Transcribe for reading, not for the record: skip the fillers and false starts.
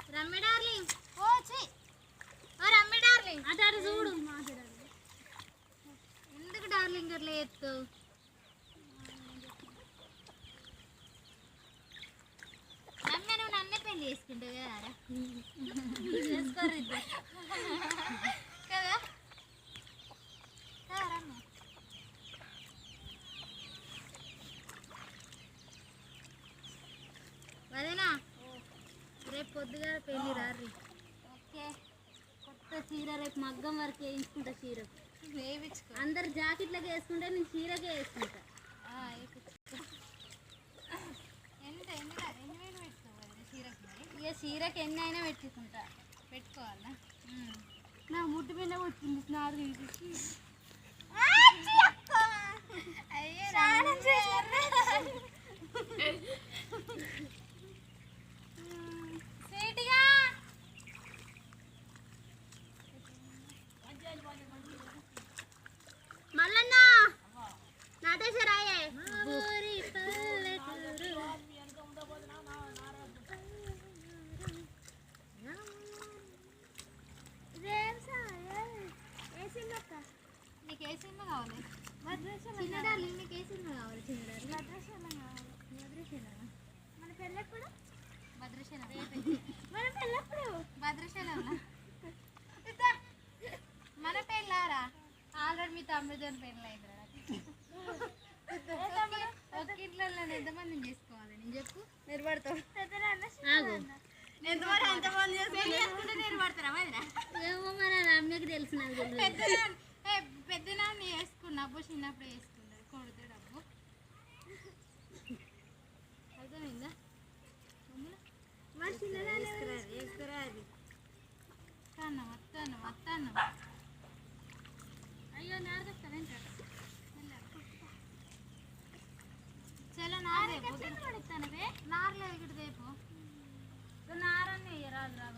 రమ్మి darling ఓ చి ఓ రమ్మి darling అటారు చూడు ఎందుకు డార్లింగ్ అట్లా ఎత్తు రమ్య నువ్వు నన్నే పెళ్లి చేసుకుంటావు కదా చేసుకోరు కదా రమ్య అదేనా రేపు పొద్దుగా పెళ్ళి రారి ఓకే కొత్త చీర రేపు మగ్గం వరకు వేయించుకుంటా చీర వేయించుకో అందరు జాకెట్లకి వేసుకుంటే నేను చీరకే వేసుకుంటా ఎంత ఎన్ని వేలు పెట్టుకోవాలి చీరకి ఇక చీరకి ఎన్ని అయినా పెట్టుకుంటా పెట్టుకోవాలా నా ముట్టు మీద వచ్చింది స్నారు తీసి మల్లన్న నాటేశ్వరాయే నీకు ఏ సినిమా కావాలి చిన్నడాలి నీకు ఏ సినిమా కావాలి చిన్నడాలి భద్రాచలం కావాలి భద్రాచలం మన పెళ్ళెప్పుడు భద్రాచలం మన పెళ్ళెప్పుడు భద్రాచలంలో మన పెళ్ళారా ఆల్రెడీ మీ తమ్ముడితో పెళ్ళి అయింది ఒక ఇంట్లో ఎంతమందిని చేసుకోవాలి నేను చెప్పు నిలబడతావు ఏమో మరి రమ్యకి తెలుసు నాకు పెద్ద నాన్న వేసుకున్నా అబ్బు చిన్నప్పుడు వేసుకున్నాడు కొడుతాడు అబ్బు అర్థమైందా వస్తాను అయ్యో నారదస్తాను చలో నారే పడుతానవే నారలో ఇక్కడ రేపు నారన్నీ రాదు రా